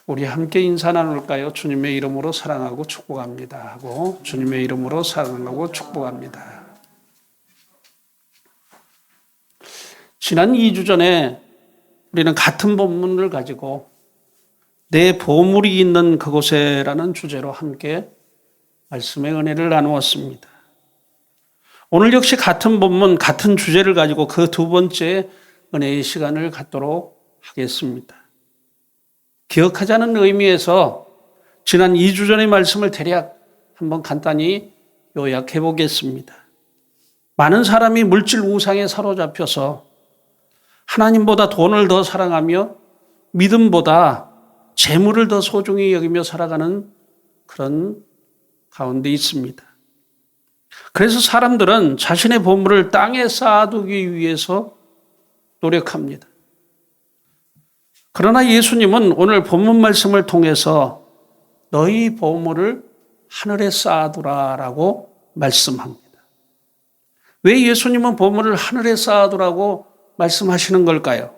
우리 함께 인사 나눌까요? 주님의 이름으로 사랑하고 축복합니다 하고, 주님의 이름으로 사랑하고 축복합니다. 지난 2주 전에 우리는 같은 본문을 가지고 내 보물이 있는 그곳에라는 주제로 함께 말씀의 은혜를 나누었습니다. 오늘 역시 같은 본문, 같은 주제를 가지고 그 두 번째 은혜의 시간을 갖도록 하겠습니다. 기억하자는 의미에서 지난 2주 전의 말씀을 대략 한번 간단히 요약해 보겠습니다. 많은 사람이 물질 우상에 사로잡혀서 하나님보다 돈을 더 사랑하며 믿음보다 재물을 더 소중히 여기며 살아가는 그런 가운데 있습니다. 그래서 사람들은 자신의 보물을 땅에 쌓아두기 위해서 노력합니다. 그러나 예수님은 오늘 본문 말씀을 통해서 너희 보물을 하늘에 쌓아두라라고 말씀합니다. 왜 예수님은 보물을 하늘에 쌓아두라고 말씀하시는 걸까요?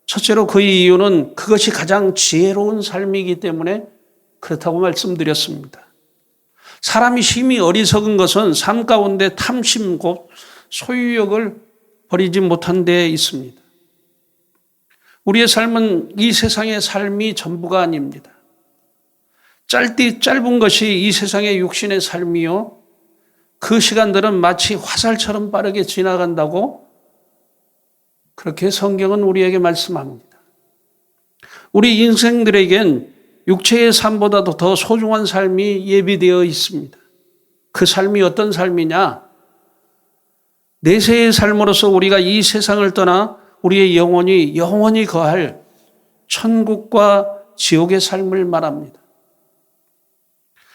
첫째로 그 이유는 그것이 가장 지혜로운 삶이기 때문에 그렇다고 말씀드렸습니다. 사람이 심히 어리석은 것은 삶 가운데 탐심 곧 소유욕을 버리지 못한 데에 있습니다. 우리의 삶은 이 세상의 삶이 전부가 아닙니다. 짧은 것이 이 세상의 육신의 삶이요, 그 시간들은 마치 화살처럼 빠르게 지나간다고 그렇게 성경은 우리에게 말씀합니다. 우리 인생들에겐 육체의 삶보다도 더 소중한 삶이 예비되어 있습니다. 그 삶이 어떤 삶이냐? 내세의 삶으로서 우리가 이 세상을 떠나 우리의 영원히 거할 천국과 지옥의 삶을 말합니다.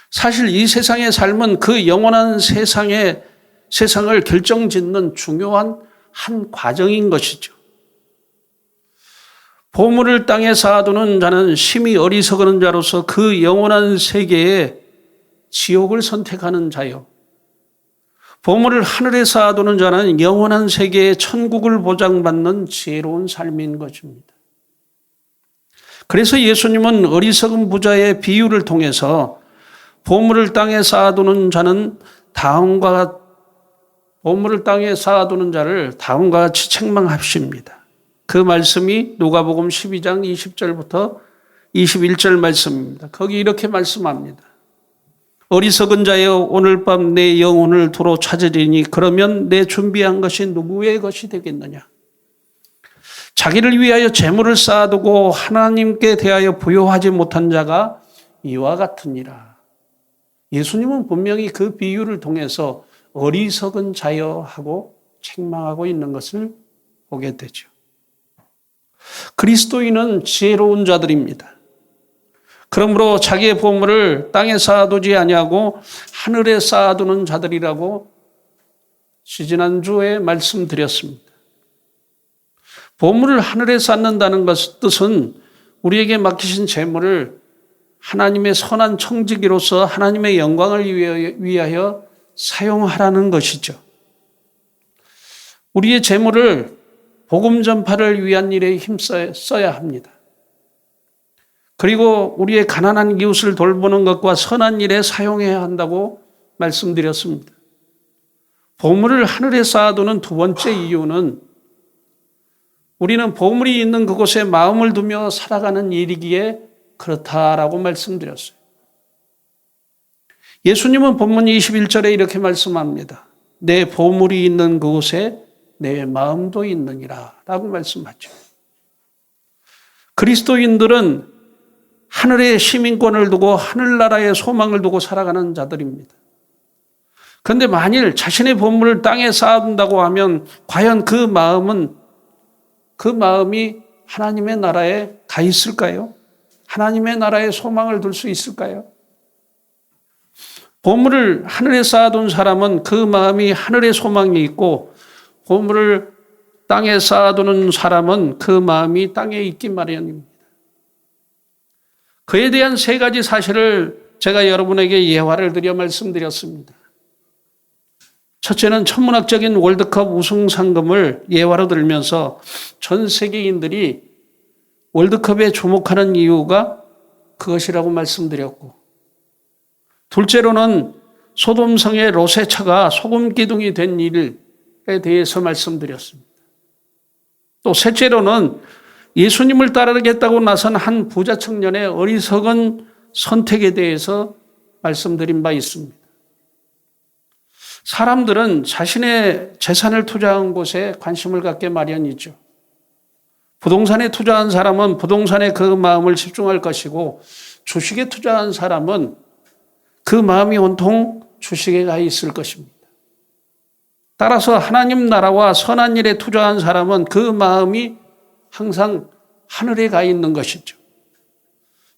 사실 이 세상의 삶은 그 영원한 세상을 결정짓는 중요한 한 과정인 것이죠. 보물을 땅에 쌓아두는 자는 심히 어리석은 자로서 그 영원한 세계에 지옥을 선택하는 자요, 보물을 하늘에 쌓아두는 자는 영원한 세계의 천국을 보장받는 지혜로운 삶인 것입니다. 그래서 예수님은 어리석은 부자의 비유를 통해서 보물을 땅에 쌓아두는 자를 다음과 같이 책망하십니다. 그 말씀이 누가복음 12장 20절부터 21절 말씀입니다. 거기 이렇게 말씀합니다. 어리석은 자여, 오늘 밤 내 영혼을 도로 찾으리니 그러면 내 준비한 것이 누구의 것이 되겠느냐? 자기를 위하여 재물을 쌓아두고 하나님께 대하여 부요하지 못한 자가 이와 같으니라. 예수님은 분명히 그 비유를 통해서 어리석은 자여 하고 책망하고 있는 것을 보게 되죠. 그리스도인은 지혜로운 자들입니다. 그러므로 자기의 보물을 땅에 쌓아두지 아니하고 하늘에 쌓아두는 자들이라고 지지난주에 말씀드렸습니다. 보물을 하늘에 쌓는다는 뜻은 우리에게 맡기신 재물을 하나님의 선한 청지기로서 하나님의 영광을 위하여 사용하라는 것이죠. 우리의 재물을 복음 전파를 위한 일에 힘써야 합니다. 그리고 우리의 가난한 이웃을 돌보는 것과 선한 일에 사용해야 한다고 말씀드렸습니다. 보물을 하늘에 쌓아두는 두 번째 이유는 우리는 보물이 있는 그곳에 마음을 두며 살아가는 일이기에 그렇다라고 말씀드렸어요. 예수님은 본문 21절에 이렇게 말씀합니다. 내 보물이 있는 그곳에 내 마음도 있느니라 라고 말씀하죠. 그리스도인들은 하늘의 시민권을 두고 하늘나라의 소망을 두고 살아가는 자들입니다. 그런데 만일 자신의 보물을 땅에 쌓아둔다고 하면 과연 그 마음이 하나님의 나라에 가 있을까요? 하나님의 나라에 소망을 둘 수 있을까요? 보물을 하늘에 쌓아둔 사람은 그 마음이 하늘에 소망이 있고, 보물을 땅에 쌓아두는 사람은 그 마음이 땅에 있기 마련입니다. 그에 대한 세 가지 사실을 제가 여러분에게 예화를 드려 말씀드렸습니다. 첫째는 천문학적인 월드컵 우승 상금을 예화로 들면서 전 세계인들이 월드컵에 주목하는 이유가 그것이라고 말씀드렸고, 둘째로는 소돔성의 롯의 소금 기둥이 된 일에 대해서 말씀드렸습니다. 또 셋째로는 예수님을 따르겠다고 나선 한 부자 청년의 어리석은 선택에 대해서 말씀드린 바 있습니다. 사람들은 자신의 재산을 투자한 곳에 관심을 갖게 마련이죠. 부동산에 투자한 사람은 부동산에 그 마음을 집중할 것이고, 주식에 투자한 사람은 그 마음이 온통 주식에 가 있을 것입니다. 따라서 하나님 나라와 선한 일에 투자한 사람은 그 마음이 항상 하늘에 가 있는 것이죠.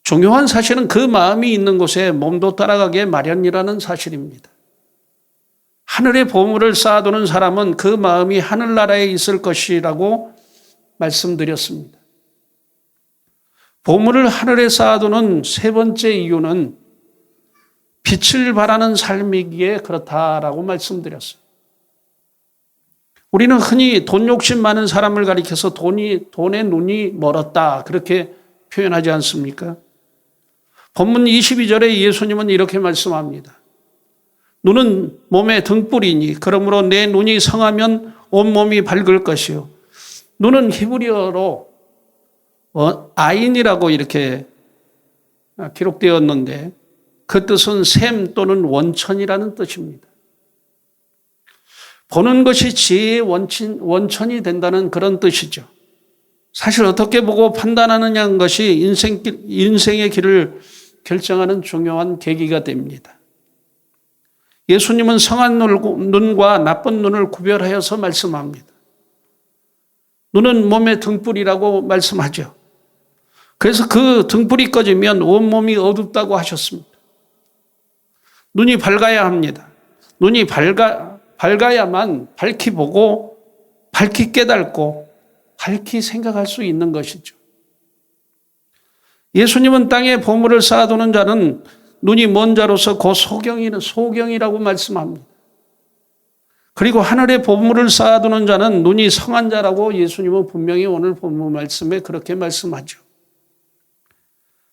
중요한 사실은 그 마음이 있는 곳에 몸도 따라가게 마련이라는 사실입니다. 하늘의 보물을 쌓아두는 사람은 그 마음이 하늘나라에 있을 것이라고 말씀드렸습니다. 보물을 하늘에 쌓아두는 세 번째 이유는 빛을 발하는 삶이기에 그렇다라고 말씀드렸어요. 우리는 흔히 돈 욕심 많은 사람을 가리켜서 돈에 눈이 멀었다, 그렇게 표현하지 않습니까? 본문 22절에 예수님은 이렇게 말씀합니다. 눈은 몸의 등불이니 그러므로 내 눈이 성하면 온몸이 밝을 것이요. 눈은 히브리어로 아인이라고 이렇게 기록되었는데 그 뜻은 샘 또는 원천이라는 뜻입니다. 보는 것이 지혜의 원천이 된다는 그런 뜻이죠. 사실 어떻게 보고 판단하느냐는 것이 인생의 길을 결정하는 중요한 계기가 됩니다. 예수님은 성한 눈과 나쁜 눈을 구별하여서 말씀합니다. 눈은 몸의 등불이라고 말씀하죠. 그래서 그 등불이 꺼지면 온몸이 어둡다고 하셨습니다. 눈이 밝아야 합니다. 눈이 밝아야만 밝히 보고 밝히 깨닫고 밝히 생각할 수 있는 것이죠. 예수님은 땅에 보물을 쌓아두는 자는 눈이 먼 자로서 곧 소경이라고 말씀합니다. 그리고 하늘에 보물을 쌓아두는 자는 눈이 성한 자라고 예수님은 분명히 오늘 본문 말씀에 그렇게 말씀하죠.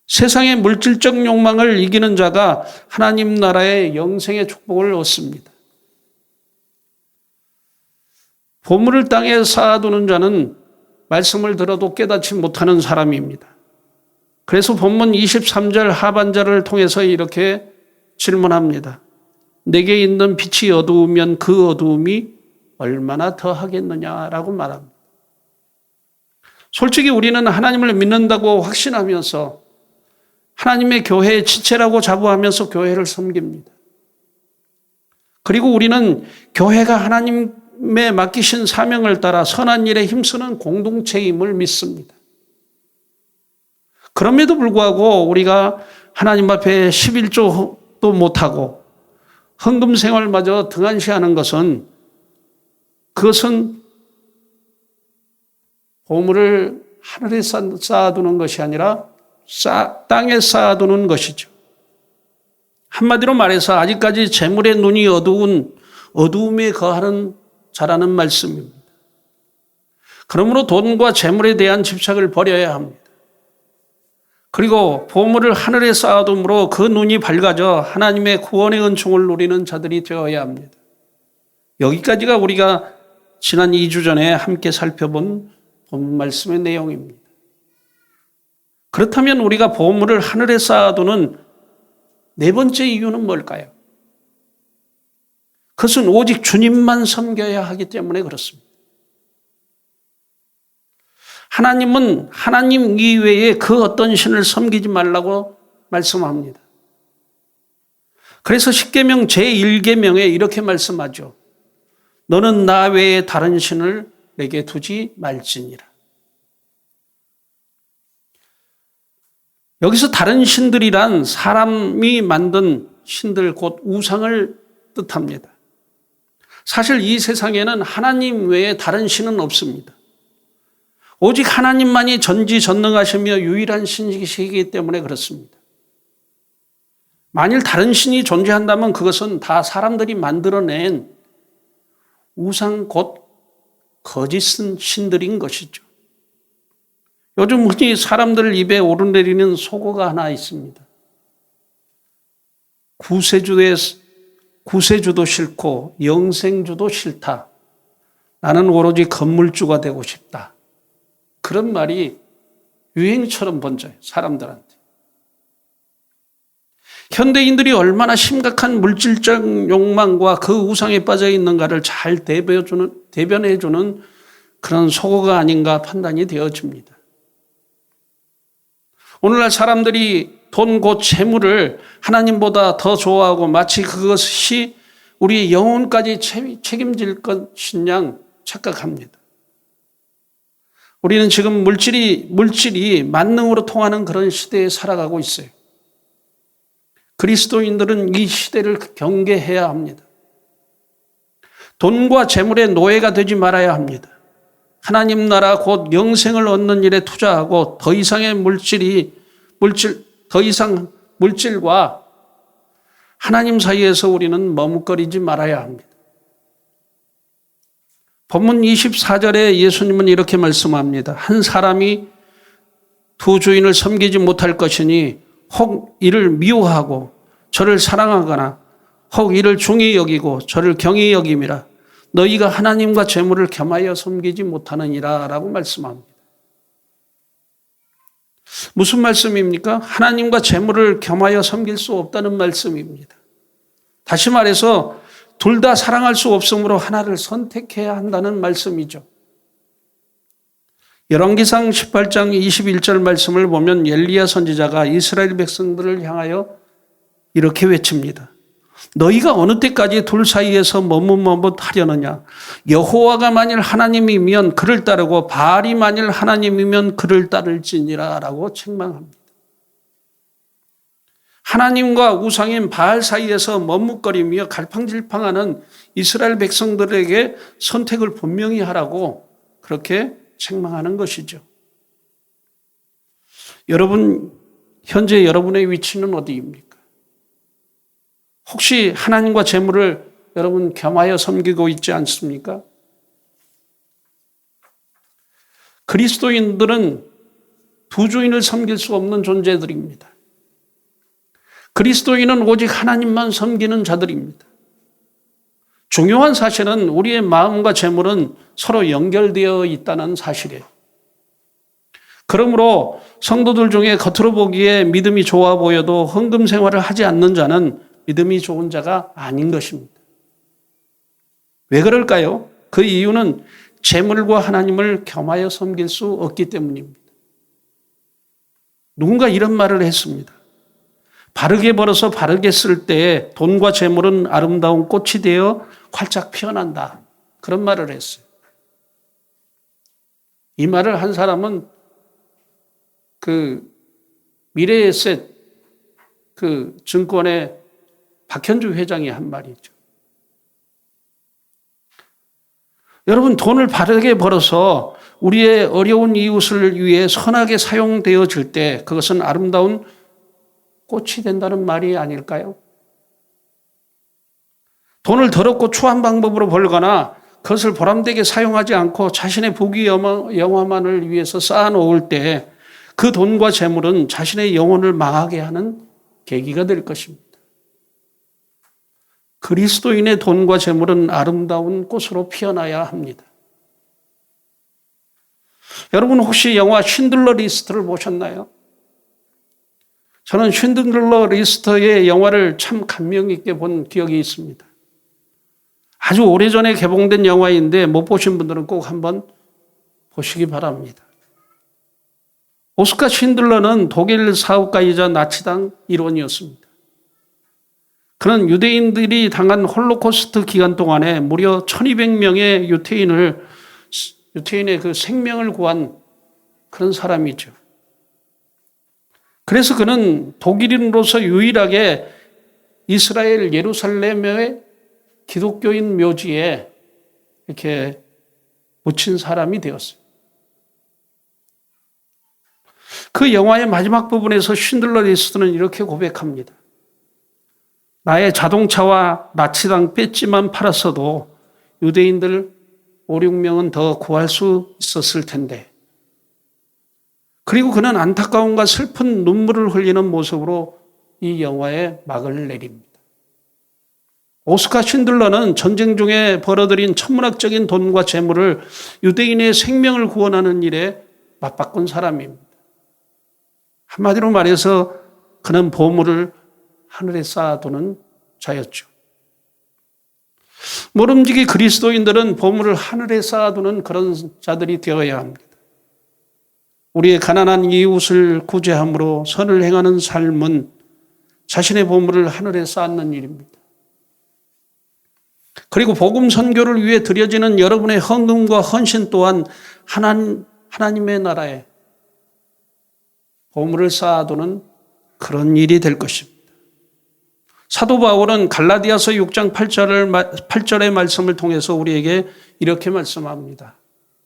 세상의 물질적 욕망을 이기는 자가 하나님 나라의 영생의 축복을 얻습니다. 보물을 땅에 쌓아두는 자는 말씀을 들어도 깨닫지 못하는 사람입니다. 그래서 본문 23절 하반절을 통해서 이렇게 질문합니다. 내게 있는 빛이 어두우면 그 어두움이 얼마나 더하겠느냐라고 말합니다. 솔직히 우리는 하나님을 믿는다고 확신하면서 하나님의 교회의 지체라고 자부하면서 교회를 섬깁니다. 그리고 우리는 교회가 하나님의 맡기신 사명을 따라 선한 일에 힘쓰는 공동체임을 믿습니다. 그럼에도 불구하고 우리가 하나님 앞에 11조도 못하고 헌금 생활마저 등한시하는 것은 그것은 보물을 하늘에 쌓아두는 것이 아니라 땅에 쌓아두는 것이죠. 한마디로 말해서 아직까지 재물의 눈이 어두움에 거하는 자라는 말씀입니다. 그러므로 돈과 재물에 대한 집착을 버려야 합니다. 그리고 보물을 하늘에 쌓아둠으로 그 눈이 밝아져 하나님의 구원의 은총을 누리는 자들이 되어야 합니다. 여기까지가 우리가 지난 2주 전에 함께 살펴본 본문 말씀의 내용입니다. 그렇다면 우리가 보물을 하늘에 쌓아두는 네 번째 이유는 뭘까요? 그것은 오직 주님만 섬겨야 하기 때문에 그렇습니다. 하나님은 하나님 이외에 그 어떤 신을 섬기지 말라고 말씀합니다. 그래서 십계명 제1계명에 이렇게 말씀하죠. 너는 나 외에 다른 신을 내게 두지 말지니라. 여기서 다른 신들이란 사람이 만든 신들 곧 우상을 뜻합니다. 사실 이 세상에는 하나님 외에 다른 신은 없습니다. 오직 하나님만이 전지전능하시며 유일한 신이시기 때문에 그렇습니다. 만일 다른 신이 존재한다면 그것은 다 사람들이 만들어낸 우상 곧 거짓 신들인 것이죠. 요즘 흔히 사람들 입에 오르내리는 속어가 하나 있습니다. 구세주도 싫고 영생주도 싫다. 나는 오로지 건물주가 되고 싶다. 그런 말이 유행처럼 번져요, 사람들한테. 현대인들이 얼마나 심각한 물질적 욕망과 그 우상에 빠져 있는가를 잘 대변해주는 그런 속어가 아닌가 판단이 되어집니다. 오늘날 사람들이 돈 곧 재물을 하나님보다 더 좋아하고 마치 그것이 우리의 영혼까지 책임질 것인 양 착각합니다. 우리는 지금 물질이 만능으로 통하는 그런 시대에 살아가고 있어요. 그리스도인들은 이 시대를 경계해야 합니다. 돈과 재물의 노예가 되지 말아야 합니다. 하나님 나라 곧 영생을 얻는 일에 투자하고 더 이상 물질과 하나님 사이에서 우리는 머뭇거리지 말아야 합니다. 본문 24절에 예수님은 이렇게 말씀합니다. 한 사람이 두 주인을 섬기지 못할 것이니 혹 이를 미워하고 저를 사랑하거나 혹 이를 중히 여기고 저를 경히 여김이라. 너희가 하나님과 재물을 겸하여 섬기지 못하느니라 라고 말씀합니다. 무슨 말씀입니까? 하나님과 재물을 겸하여 섬길 수 없다는 말씀입니다. 다시 말해서 둘 다 사랑할 수 없으므로 하나를 선택해야 한다는 말씀이죠. 열왕기상 18장 21절 말씀을 보면 엘리야 선지자가 이스라엘 백성들을 향하여 이렇게 외칩니다. 너희가 어느 때까지 둘 사이에서 머뭇머뭇하려느냐. 여호와가 만일 하나님이면 그를 따르고 바알이 만일 하나님이면 그를 따를지니라 라고 책망합니다. 하나님과 우상인 바알 사이에서 머뭇거리며 갈팡질팡하는 이스라엘 백성들에게 선택을 분명히 하라고 그렇게 책망하는 것이죠. 여러분, 현재 여러분의 위치는 어디입니까? 혹시 하나님과 재물을 여러분 겸하여 섬기고 있지 않습니까? 그리스도인들은 두 주인을 섬길 수 없는 존재들입니다. 그리스도인은 오직 하나님만 섬기는 자들입니다. 중요한 사실은 우리의 마음과 재물은 서로 연결되어 있다는 사실이에요. 그러므로 성도들 중에 겉으로 보기에 믿음이 좋아 보여도 헌금 생활을 하지 않는 자는 믿음이 좋은 자가 아닌 것입니다. 왜 그럴까요? 그 이유는 재물과 하나님을 겸하여 섬길 수 없기 때문입니다. 누군가 이런 말을 했습니다. 바르게 벌어서 바르게 쓸 때 돈과 재물은 아름다운 꽃이 되어 활짝 피어난다. 그런 말을 했어요. 이 말을 한 사람은 미래에셋 증권의 박현주 회장이 한 말이죠. 여러분, 돈을 바르게 벌어서 우리의 어려운 이웃을 위해 선하게 사용되어질 때 그것은 아름다운 꽃이 된다는 말이 아닐까요? 돈을 더럽고 추한 방법으로 벌거나 그것을 보람되게 사용하지 않고 자신의 부귀 영화만을 위해서 쌓아놓을 때 그 돈과 재물은 자신의 영혼을 망하게 하는 계기가 될 것입니다. 그리스도인의 돈과 재물은 아름다운 꽃으로 피어나야 합니다. 여러분 혹시 영화 쉰들러 리스트를 보셨나요? 저는 쉰들러 리스트의 영화를 참 감명 있게 본 기억이 있습니다. 아주 오래전에 개봉된 영화인데 못 보신 분들은 꼭 한번 보시기 바랍니다. 오스카 쉰들러는 독일 사업가이자 나치당 일원이었습니다. 그는 유대인들이 당한 홀로코스트 기간 동안에 무려 1200명의 유태인의 그 생명을 구한 그런 사람이죠. 그래서 그는 독일인으로서 유일하게 이스라엘 예루살렘의 기독교인 묘지에 이렇게 묻힌 사람이 되었어요. 그 영화의 마지막 부분에서 쉰들러 리스트는 이렇게 고백합니다. 나의 자동차와 나치당 배지만 팔았어도 유대인들 5, 6명은 더 구할 수 있었을 텐데 그리고 그는 안타까움과 슬픈 눈물을 흘리는 모습으로 이 영화에 막을 내립니다. 오스카 쉰들러는 전쟁 중에 벌어들인 천문학적인 돈과 재물을 유대인의 생명을 구원하는 일에 맞바꾼 사람입니다. 한마디로 말해서 그는 보물을 하늘에 쌓아두는 자였죠. 모름지기 그리스도인들은 보물을 하늘에 쌓아두는 그런 자들이 되어야 합니다. 우리의 가난한 이웃을 구제함으로 선을 행하는 삶은 자신의 보물을 하늘에 쌓는 일입니다. 그리고 복음 선교를 위해 드려지는 여러분의 헌금과 헌신 또한 하나님의 나라에 보물을 쌓아두는 그런 일이 될 것입니다. 사도 바울은 갈라디아서 6장 8절의 말씀을 통해서 우리에게 이렇게 말씀합니다.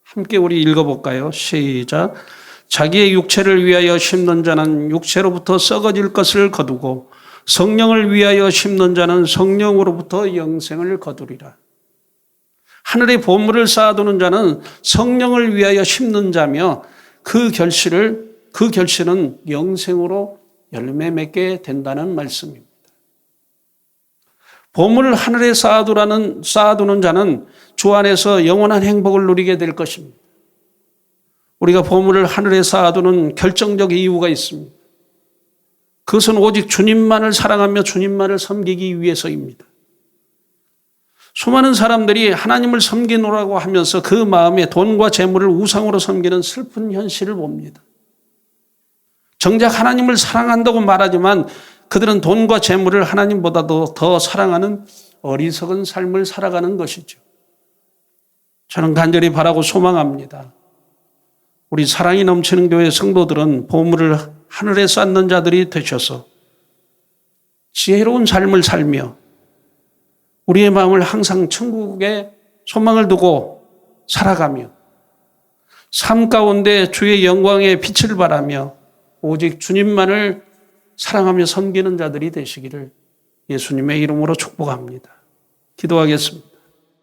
함께 우리 읽어볼까요? 시작. 자기의 육체를 위하여 심는 자는 육체로부터 썩어질 것을 거두고 성령을 위하여 심는 자는 성령으로부터 영생을 거두리라. 하늘의 보물을 쌓아두는 자는 성령을 위하여 심는 자며 그 결실은 영생으로 열매 맺게 된다는 말씀입니다. 보물을 하늘에 쌓아두는 자는 주 안에서 영원한 행복을 누리게 될 것입니다. 우리가 보물을 하늘에 쌓아두는 결정적 이유가 있습니다. 그것은 오직 주님만을 사랑하며 주님만을 섬기기 위해서입니다. 수많은 사람들이 하나님을 섬기노라고 하면서 그 마음에 돈과 재물을 우상으로 섬기는 슬픈 현실을 봅니다. 정작 하나님을 사랑한다고 말하지만 그들은 돈과 재물을 하나님보다도 더 사랑하는 어리석은 삶을 살아가는 것이죠. 저는 간절히 바라고 소망합니다. 우리 사랑이 넘치는 교회 성도들은 보물을 하늘에 쌓는 자들이 되셔서 지혜로운 삶을 살며 우리의 마음을 항상 천국에 소망을 두고 살아가며 삶 가운데 주의 영광의 빛을 발하며 오직 주님만을 사랑하며 섬기는 자들이 되시기를 예수님의 이름으로 축복합니다. 기도하겠습니다.